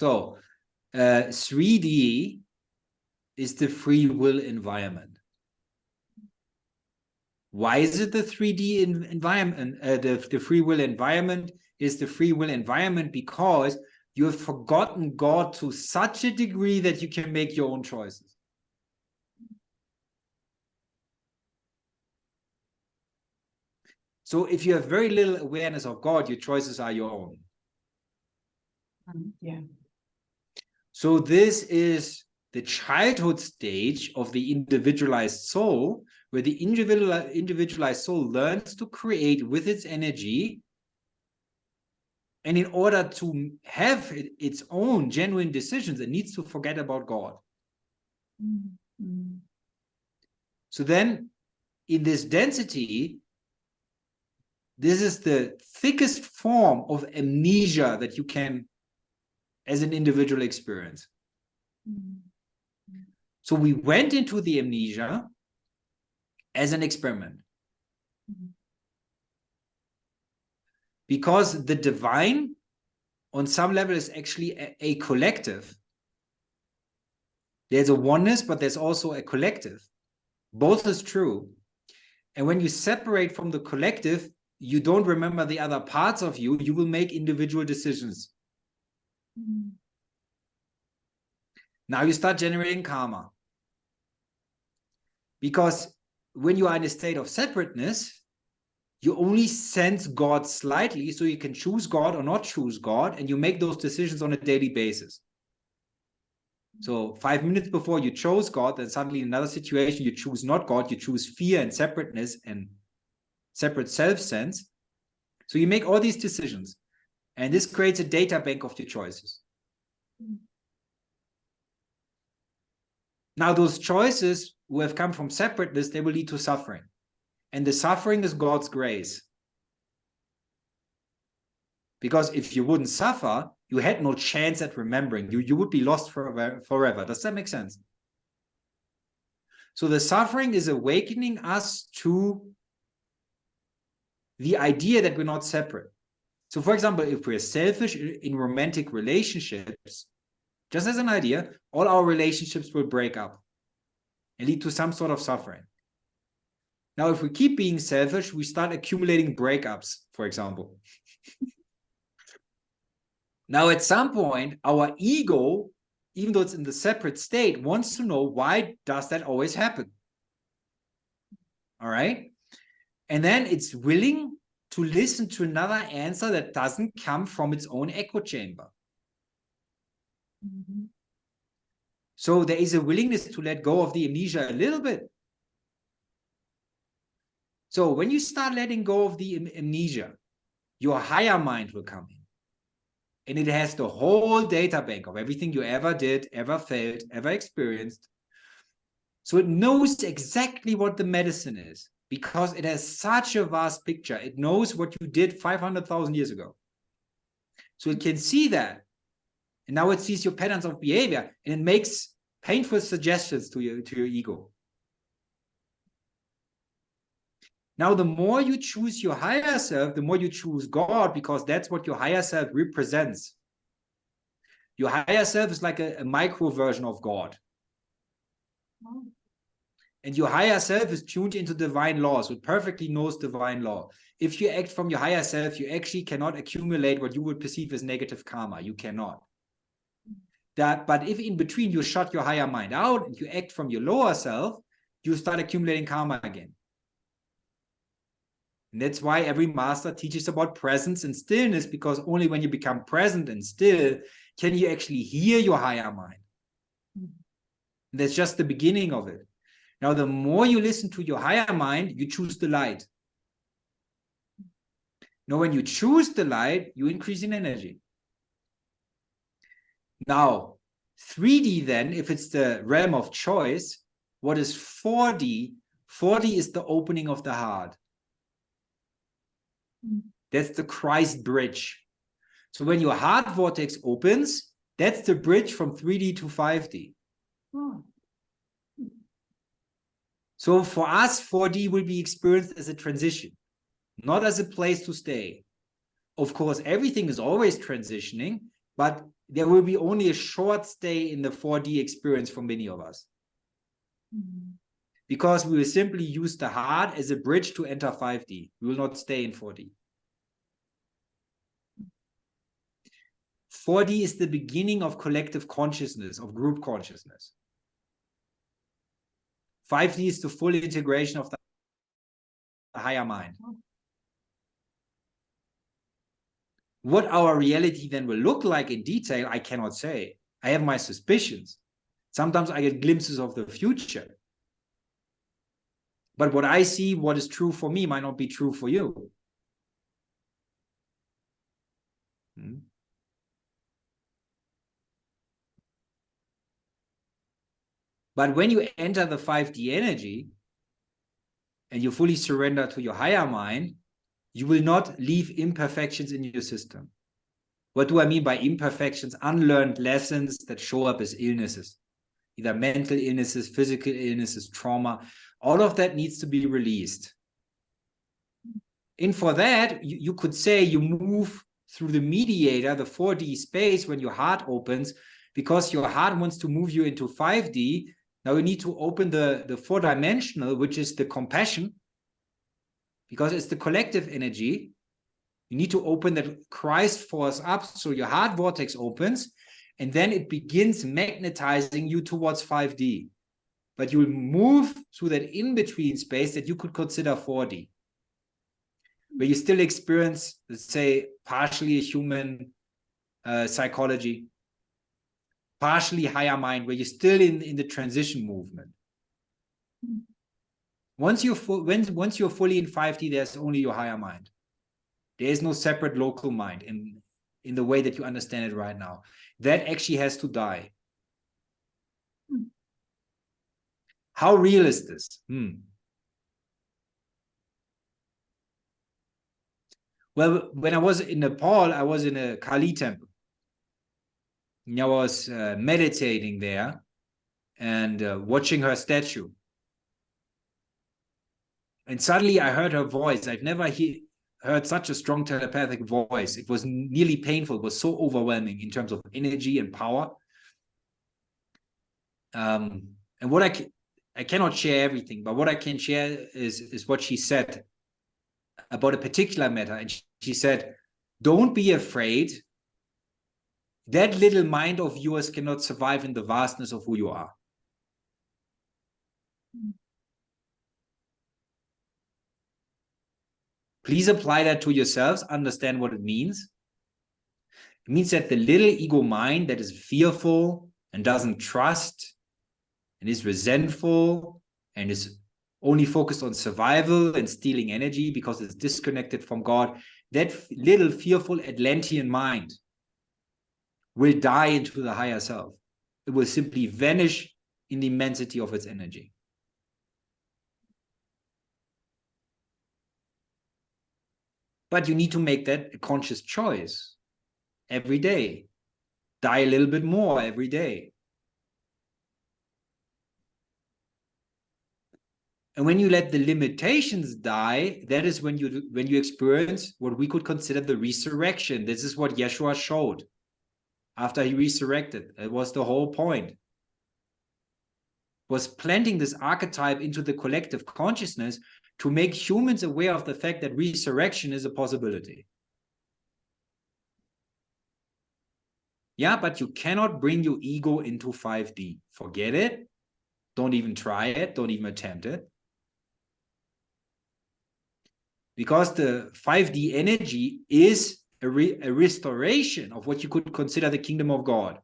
So 3D is the free will environment. Why is it the 3D environment? The free will environment is the free will environment because you have forgotten God to such a degree that you can make your own choices. So if you have very little awareness of God, your choices are your own. Yeah. So this is the childhood stage of the individualized soul, where the individualized soul learns to create with its energy. And in order to have its own genuine decisions, it needs to forget about God. Mm-hmm. So then, in this density, this is the thickest form of amnesia that you can, as an individual, experience. Mm-hmm. So we went into the amnesia as an experiment. Mm-hmm. Because the divine, on some level, is actually a collective. There's a oneness, but there's also a collective. Both is true. And when you separate from the collective, you don't remember the other parts of you. You will make individual decisions. Mm-hmm. Now you start generating karma. Because when you are in a state of separateness, you only sense God slightly, so you can choose God or not choose God, and you make those decisions on a daily basis. So 5 minutes before you chose God, then suddenly in another situation, you choose not God, you choose fear and separateness and separate self-sense. So you make all these decisions, and this creates a data bank of your choices. Now, those choices who have come from separateness, they will lead to suffering. And the suffering is God's grace. Because if you wouldn't suffer, you had no chance at remembering. You would be lost forever. Does that make sense? So the suffering is awakening us to the idea that we're not separate. So for example, if we're selfish in romantic relationships, just as an idea, all our relationships will break up and lead to some sort of suffering. Now, if we keep being selfish, we start accumulating breakups, for example. Now, at some point, our ego, even though it's in the separate state, wants to know, why does that always happen? All right. And then it's willing to listen to another answer that doesn't come from its own echo chamber. Mm-hmm. So there is a willingness to let go of the amnesia a little bit. So when you start letting go of the amnesia, your higher mind will come in. And it has the whole data bank of everything you ever did, ever felt, ever experienced. So it knows exactly what the medicine is, because it has such a vast picture. It knows what you did 500,000 years ago. So it can see that. And now it sees your patterns of behavior, and it makes painful suggestions to your ego. Now, the more you choose your higher self, the more you choose God, because that's what your higher self represents. Your higher self is like a micro version of God. Oh. And your higher self is tuned into divine law, so it perfectly knows divine law. If you act from your higher self, you actually cannot accumulate what you would perceive as negative karma. You cannot. But if in between you shut your higher mind out and you act from your lower self, you start accumulating karma again. And that's why every master teaches about presence and stillness, because only when you become present and still can you actually hear your higher mind. And that's just the beginning of it. Now, the more you listen to your higher mind, you choose the light. Now, when you choose the light, you increase in energy. Now, 3D then, if it's the realm of choice, what is 4D? 4D is the opening of the heart. That's the Christ bridge. So when your heart vortex opens, that's the bridge from 3D to 5D. Oh. So for us, 4D will be experienced as a transition, not as a place to stay. Of course, everything is always transitioning, but there will be only a short stay in the 4D experience for many of us. Because we will simply use the heart as a bridge to enter 5D. We will not stay in 4D. 4D is the beginning of collective consciousness, of group consciousness. 5D is the full integration of the higher mind. What our reality then will look like in detail, I cannot say. I have my suspicions. Sometimes I get glimpses of the future. But what I see, what is true for me, might not be true for you. But when you enter the 5D energy and you fully surrender to your higher mind, you will not leave imperfections in your system. What do I mean by imperfections? Unlearned lessons that show up as illnesses, either mental illnesses, physical illnesses, trauma. All of that needs to be released. And for that, you could say you move through the mediator, the 4D space, when your heart opens, because your heart wants to move you into 5D. Now you need to open the 4-dimensional, which is the compassion, because it's the collective energy. You need to open that Christ force up, so your heart vortex opens, and then it begins magnetizing you towards 5D. But you will move through that in-between space that you could consider 4D, where you still experience, let's say, partially a human psychology, partially higher mind, where you're still in the transition movement. Once you're fully in 5D, there's only your higher mind. There is no separate local mind in the way that you understand it right now. That actually has to die. How real is this? Well, when I was in Nepal, I was in a Kali temple. I was meditating there and watching her statue. And suddenly I heard her voice. I've never heard such a strong telepathic voice. It was nearly painful. It was so overwhelming in terms of energy and power. And what I cannot share everything, but what I can share is what she said about a particular matter. And she said, don't be afraid. That little mind of yours cannot survive in the vastness of who you are. Please apply that to yourselves, understand what it means. It means that the little ego mind that is fearful and doesn't trust and is resentful and is only focused on survival and stealing energy because it's disconnected from God, that little fearful Atlantean mind will die into the higher self. It will simply vanish in the immensity of its energy. But you need to make that a conscious choice every day. Die a little bit more every day. And when you let the limitations die, that is when you experience what we could consider the resurrection. This is what Yeshua showed after he resurrected. It was the whole point. Was planting this archetype into the collective consciousness to make humans aware of the fact that resurrection is a possibility. Yeah, but you cannot bring your ego into 5D. Forget it. Don't even try it. Don't even attempt it. Because the 5D energy is a restoration of what you could consider the kingdom of God.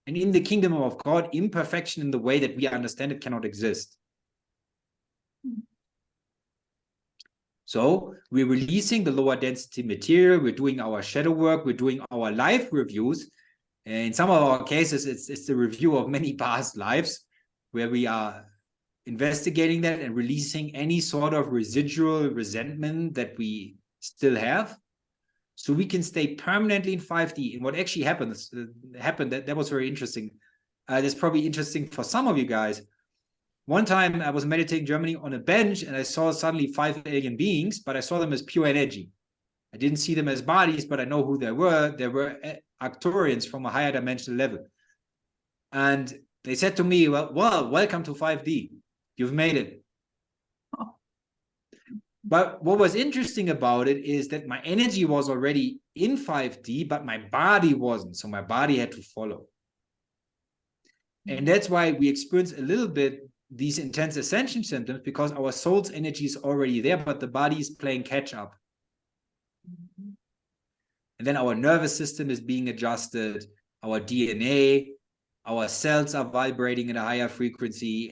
And in the kingdom of God, imperfection in the way that we understand it cannot exist. So we're releasing the lower density material, we're doing our shadow work, we're doing our life reviews. And in some of our cases, it's the review of many past lives where we are investigating that and releasing any sort of residual resentment that we still have. So we can stay permanently in 5D. And what actually happened, that was very interesting. That's probably interesting for some of you guys. One time I was meditating in Germany on a bench and I saw suddenly 5 alien beings, but I saw them as pure energy. I didn't see them as bodies, but I know who they were. They were Arcturians from a higher dimensional level. And they said to me, well, welcome to 5D. You've made it. But what was interesting about it is that my energy was already in 5D, but my body wasn't. So my body had to follow. And that's why we experience a little bit these intense ascension symptoms, because our soul's energy is already there, but the body is playing catch up. And then our nervous system is being adjusted, our DNA, our cells are vibrating at a higher frequency,